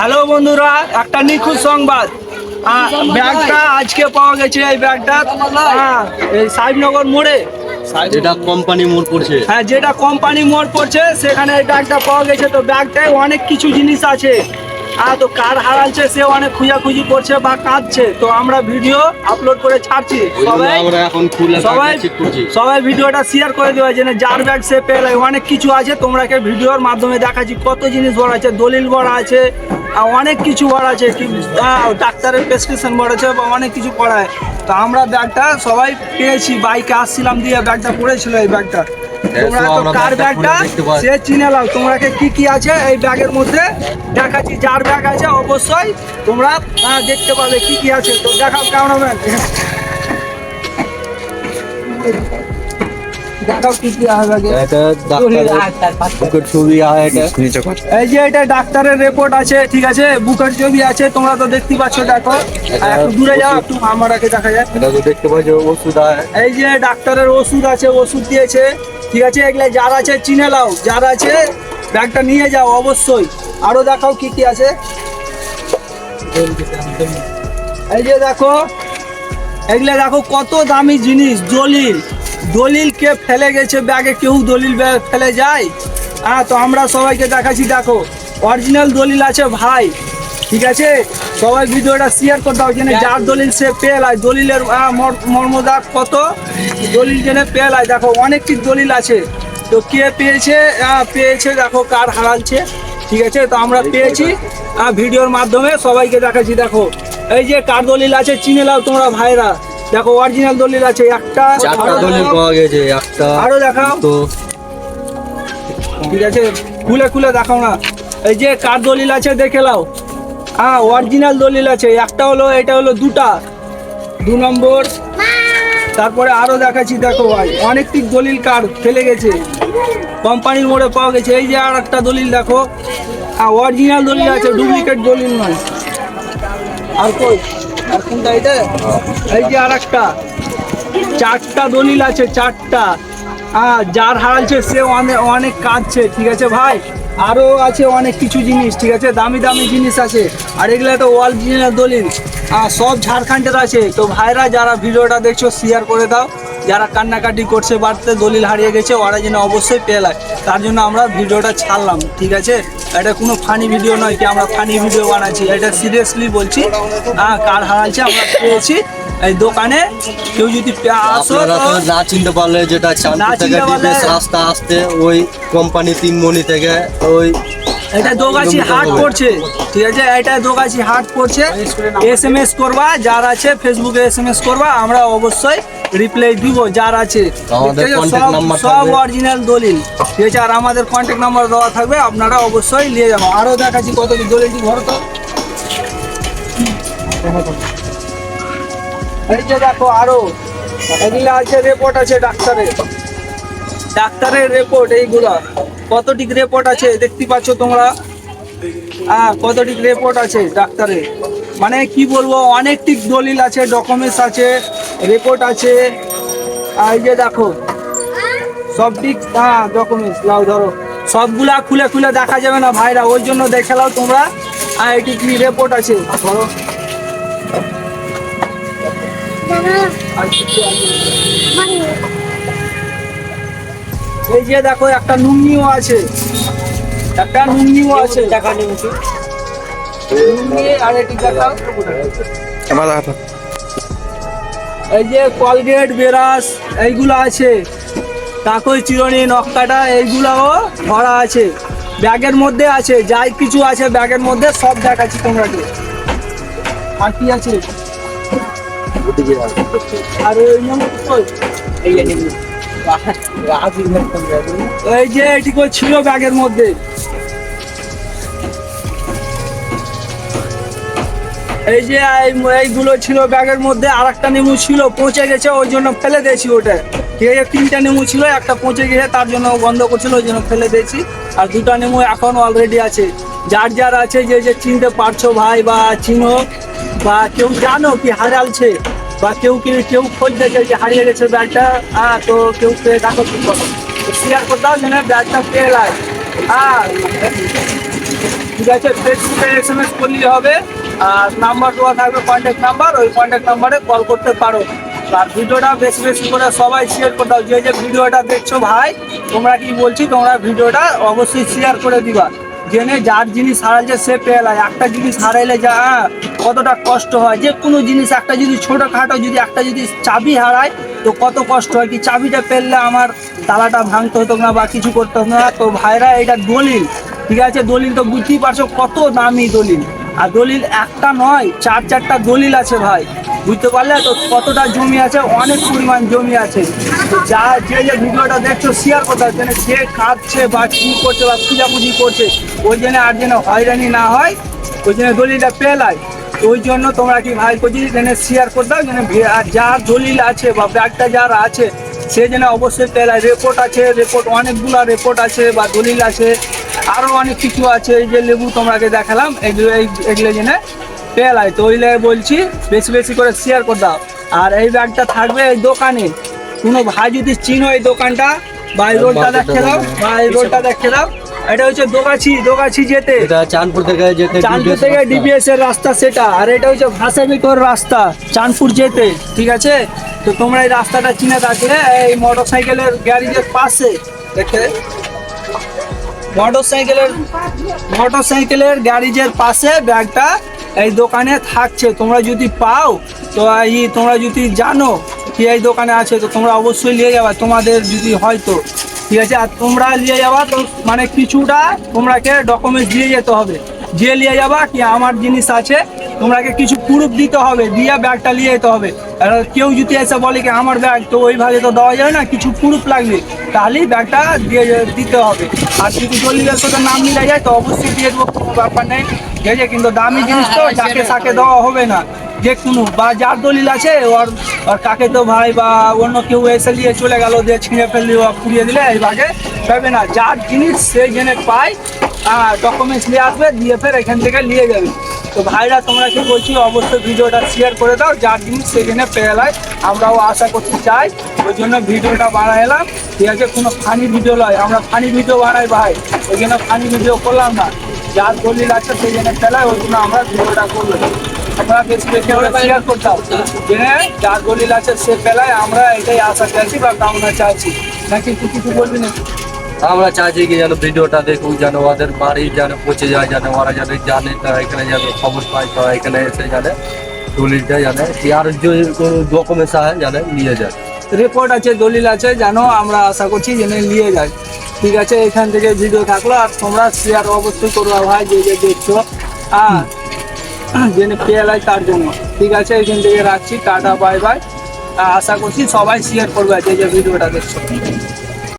Hello বন্ধুরা, একটা নিখুঁত সংবাদ। ব্যাগটা আজকে পাওয়া গেছে। এই ব্যাগটা এই সাহেবনগর মোড়ে, যেটা কোম্পানি মোড় পড়ছে, হ্যাঁ যেটা কোম্পানি মোড় পড়ছে সেখানে এই ব্যাগটা পাওয়া গেছে। তো ব্যাগটায় অনেক কিছু জিনিস আছে। তো কার হারাচ্ছে সে অনেক খুঁজাখুঁজি করছে বা কাঁদছে। তো আমরা ভিডিও আপলোড করে ছাড়ছি। আমরা এখন খুলে সবাই চেক করছি। সবাই ভিডিওটা শেয়ার করে দেওয়া যেন যার ব্যাগ সে পেলে। অনেক কিছু আছে, তোমরাকে ভিডিওর মাধ্যমে দেখাচ্ছি কত জিনিস ভরা আছে। দলিল ভরা আছে, অনেক কিছু ভরা আছে, ডাক্তারের প্রেসক্রিপশন ভরা আছে বা অনেক কিছু পড়ায়। তো আমরা ব্যাগটা সবাই পেয়েছি, বাইকে আসছিলাম দিয়ে ব্যাগটা পড়েছিল। এই ব্যাগটা তোমরা তো কার ব্যাগটা সে চিনে নাও। তোমরাকে কি কি আছে এই ব্যাগের মধ্যে দেখাচ্ছি। যার ব্যাগ আছে অবশ্যই তোমরা দেখতে পাবে কি কি আছে। তো দেখাও ক্যামেরাম্যান, দেখাও কি কি আছে ব্যাগে। বুকের ছবি আছে, এই যে এটা ডাক্তারের রিপোর্ট আছে, ঠিক আছে, বুকের ছবি আছে, তোমরা তো দেখতে পাচ্ছ। দেখো একটু দূরে যাও, একটু আমাকে দেখা যায়। এটা তো দেখতে পাচ্ছ ওষুধ আছে। এই যে ডাক্তারের ওষুধ আছে, ওষুধ দিয়েছে, ঠিক আছে। এগুলা যার আছে চিনে নাও, যার আছে ব্যাগটা নিয়ে যাও অবশ্যই। আরো দেখাও কি কি আছে। এই যে দেখো, এগুলা দেখো কত দামি জিনিস। দলিল, দলিল কে ফেলে গেছে ব্যাগে? কেউ দলিল ফেলে যায়? তো আমরা সবাইকে দেখাচ্ছি। দেখো অরিজিনাল দলিল আছে ভাই, ঠিক আছে। সবাই ভিডিওটা শেয়ার করে দাও যেন যার দলিল সে পেয়ে যায়। দলিলের মর্মদার কত দলিল জেনে পেয়ে যায়। দেখো অনেকটি দলিল আছে। তো কে পেয়েছে পেয়েছে দেখো, কার হারাচ্ছে, ঠিক আছে। তো আমরা পেয়েছি, ভিডিওর মাধ্যমে সবাইকে দেখাচ্ছি। দেখো এই যে কার দলিল আছে চিনে নাও তোমরা ভাইরা। দেখো অরিজিনাল দলিল আছে একটা, চারটা দলিল পাওয়া গেছে। একটা আরো দেখাও তো, ঠিক আছে, খুলে খুলে দেখাও না। এই যে কার দলিল আছে দেখে নাও। অরিজিনাল দলিল আছে। একটা হলো, এটা হলো দুটা, 2 নম্বর। তারপরে আরো দেখাচ্ছি। দেখো ভাই অনেকটি দলিল কার ফেলে গেছে, কোম্পানির মোড়ে পাওয়া গেছে। এই যে আর একটা দলিল দেখো, অরিজিনাল দলিল আছে, ডুপ্লিকেট দলিল নয়। আর কই, আর কোনটা এটা? এই যে আর একটা, 4টা দলিল আছে, 4টা। যার হারাচ্ছে সে অনেক কাঁদছে, ঠিক আছে ভাই। আরো আছে অনেক কিছু জিনিস, ঠিক আছে, দামি দামি জিনিস আছে। আর এগুলো তো অরিজিনাল দলিল, সব ঝাড়খণ্ডের আছে। তো ভাইরা যারা ভিডিওটা দেখছো শেয়ার করে দাও। যারা কান্নাকাটি করছে বাড়িতে দলিল হারিয়ে গেছে ওরা যেন অবশ্যই পেয়ে যায়, তার জন্য আমরা ভিডিওটা ছাড়লাম, ঠিক আছে। এটা কোনো ফানি ভিডিও নয় কি আমরা ফানি ভিডিও বানাচ্ছি, এটা সিরিয়াসলি বলছি। কার হারাচ্ছে আমরা পেয়েছি এই দোকানে। কেউ যদি আসো না চিনতে পারলে, যেটা চাঁদপুর থেকে বিদেশ রাস্তা আসতে ওই কোম্পানি 3 মনি থেকে ওই এটা দোগাছি হাট পড়ছে, ঠিক আছে। এটা দোগাছি হাট পড়ছে। SMS করবা, যার আছে ফেসবুকে SMS করবা, আমরা অবশ্যই রিপ্লাই দিব যার আছে। সব অরিজিনাল দলিল, ঠিক আছে। আর আমাদের কন্ট্যাক্ট নাম্বার দেওয়া থাকবে, আপনারা অবশ্যই নিয়ে যাবো। আরো দেখাচ্ছি কত দলিলটি ঘর। তো এই যে দেখো আরো এগুলো আছে, রিপোর্ট আছে ডাক্তারের, ডাক্তারের রিপোর্ট। এইগুলা কতটি রিপোর্ট আছে দেখতে পাচ্ছ তোমরা। কতটি রিপোর্ট আছে ডাক্তারের, মানে কি বলবো, অনেকটি দলিল আছে, ডকুমেন্টস আছে, রিপোর্ট আছে। এই যে দেখো সবটি ডকুমেন্টস। লাও ধরো, সবগুলা খুলে খুলে দেখা যাবে না ভাইরা, ওই জন্য দেখে নাও তোমরা। এটি কি রিপোর্ট আছে ধরো। এই যে দেখো একটা নুঙ্গিও আছে, একটা নুঙ্গিও আছে। আর এটি দেখাও। এই যে কলগেট, ব্রাশ এইগুলো আছে, কাকই, চিরুনি, নখকাটা এইগুলাও ভরা আছে ব্যাগের মধ্যে আছে। যাই কিছু আছে ব্যাগের মধ্যে সব দেখাচ্ছি তোমাকে। আর কি আছে? আর এই যে এটি ছিল ব্যাগের মধ্যে। এই যে এইগুলো ছিল ব্যাগের মধ্যে। আর একটা নেমু ছিল, পচে গেছে, ওই জন্য ফেলে দিয়েছি ওটা, ঠিক আছে। 3টা নেমু ছিল, একটা পচে গেছে তার জন্য বন্ধ করছিল, ওই জন্য ফেলে দিয়েছি। আর 2টা নেমু এখন অলরেডি আছে। যার যার আছে যে চিনতে পারছো ভাই, বা চিনো, বা কেউ জানো কি হারালছে, বা কেউ খোঁজতে চাই যে হারিয়ে গেছে ব্যাগটা, তো কেউ দেখো কি করো, শেয়ার করে দাও যেন ব্যাগটা পেয়ে যায়। ঠিক আছে, ফেসবুকে SMS করলেই হবে। আর নাম্বার দেওয়া থাকবে, কন্ট্যাক্ট নাম্বার, ওই কন্ট্যাক্ট নাম্বারে কল করতে পারো। আর ভিডিওটা বেশি বেশি করে সবাই শেয়ার করে দাও। যে ভিডিওটা দেখছো ভাই, তোমরা কি বলছি, তোমরা ভিডিওটা অবশ্যই শেয়ার করে দিবা। জেনে যার জিনিস হারাইছে সে পেলায়। একটা জিনিস হারাইলে যা কতটা কষ্ট হয়, যে কোনো জিনিস একটা যদি ছোটোখাটো যদি একটা যদি চাবি হারায় তো কত কষ্ট হয়। কি চাবিটা পেলে আমার তালাটা ভাঙতে হতো না বা কিছু করতে হতো না। তো ভাইরা এটা দলিল, ঠিক আছে, দলিল তো বুঝতেই পারছো কত দামি দলিল। আর দলিল একটা নয়, চারটা দলিল আছে ভাই, বুঝতে পারলে তো কতটা জমি আছে, অনেক পরিমাণ জমি আছে। তো যা যে ভিডিওটা দেখছো শেয়ার করতে হবে, যেন যে খাচ্ছে বা কি করছে বা পূজাপুজি করছে ওই জন্য আর যেন হয়রানি না হয়, ওই জন্য দলিলটা পেলায়। তো ওই জন্য তোমরা কি ভাই করছি যেন শেয়ার করতে হবে, যেন যার দলিল আছে বা ব্যাগটা যার আছে সে যেন অবশ্যই পেলায়। রিপোর্ট আছে, রিপোর্ট অনেকগুলো রিপোর্ট আছে বা দলিল আছে, আরও অনেক কিছু আছে। এই যে লেবু তোমাকে দেখালাম, এগুলো যেন পেলায়। তো ওইলে বলছি বেশি বেশি করে শেয়ার করে দাও। আর এই ব্যাগটা থাকবে এই দোকানে, কোনো ভাই যদি চিনো এই দোকানটা বা এই রোডটা দেখে দাও, বা এই রোডটা দেখে দাও। এটা হচ্ছে দোগাছি যেতে, এটা চাঁদপুর থেকে ডিবিএস এর রাস্তা সেটা। আর এটা হচ্ছে ভাষাবিকর রাস্তা চাঁদপুর যেতে, ঠিক আছে। তো তোমরা এই রাস্তাটা চিনে থাকলে এই মোটরসাইকেলের গ্যারেজের পাশে দেখে, মোটরসাইকেলের গ্যারেজের পাশে ব্যাগটা এই দোকানে থাকছে। তোমরা যদি পাও তো তোমরা যদি জানো কি এই দোকানে আছে তো তোমরা অবশ্যই নিয়ে যাবা, তোমাদের যদি হয়তো, ঠিক আছে। আর তোমরা নিয়ে যাবা তো মানে কিছুটা তোমরাকে ডকুমেন্টস দিয়ে যেতে হবে, যে নিয়ে যাবা কি আমার জিনিস আছে, তোমরাকে কিছু প্রুফ দিতে হবে, দিয়ে ব্যাগটা নিয়ে যেতে হবে। আর কেউ যদি এসে বলে কি আমার ব্যাগ, তো ওইভাবে তো দেওয়া যায় না, কিছু প্রুফ লাগবে, তাহলেই ব্যাগটা দিয়ে দিতে হবে। আর যদি দলিলের সাথে নাম মিলে যায় তো অবশ্যই দিয়ে দেবো, কোনো ব্যাপার নেই, ঠিক আছে। কিন্তু দামি জিনিস তো যাকে তাকে দেওয়া হবে না, যে কোনো বা যার দলিল আছে ওর কাকে তো ভাই বা অন্য কেউ এসে নিয়ে চলে গেল, দিয়ে ছিঁড়ে ফেললি বা পুড়িয়ে দিলে এই ভাগে পাবে না। যার জিনিস সেই জেনে পায়, ডকুমেন্টস নিয়ে আসবে, দিয়ে ফের এখান থেকে নিয়ে যাবে। তো ভাইরা তোমরা কি বলছি, অবশ্যই ভিডিওটা শেয়ার করে দাও, যার জিনিস সেই জন্য পেয়ে যায়। আমরাও আশা করতে চাই, ওই জন্য ভিডিওটা বানাইলাম, ঠিক আছে। কোনো ফানি ভিডিও নয়, আমরা ফানি ভিডিও বানাই ভাই, ওই জন্য ফানি ভিডিও করলাম না। যার দলিল আছে সেই জন্য পেলায়, ওই জন্য আমরা ভিডিওটা করলাম। আমরা বেশি বেশি আমরা শেয়ার করতাম, জেনে যার দলিল আছে সে পেলায়, আমরা এটাই আশা চাইছি বা কামনা চাইছি। নাকি তুই কিছু বলবি না? আমরা চাইছি কি যেন ভিডিওটা দেখুক, যেন ওদের বাড়ি যেন পৌঁছে যায়, যেন ওরা যেন জানে, তারা এখানে যেন খবর পায়, তারা এখানে এসে জানে দলিলটা জানে কি, আর যদি কোনো ডকুমেন্টস আছে জানে নিয়ে যায়, রিপোর্ট আছে, দলিল আছে, জানো আমরা আশা করছি যেন নিয়ে যায়, ঠিক আছে। এখান থেকে ভিডিও থাকলো, আর তোমরা শেয়ার অবশ্যই করবা ভাই, যে দেখছো জেনে পেয়ে যায় তার জন্য, ঠিক আছে। এখান থেকে রাখছি, টাটা বাই বাই। আশা করছি সবাই শেয়ার করবে যে ভিডিওটা দেখছো।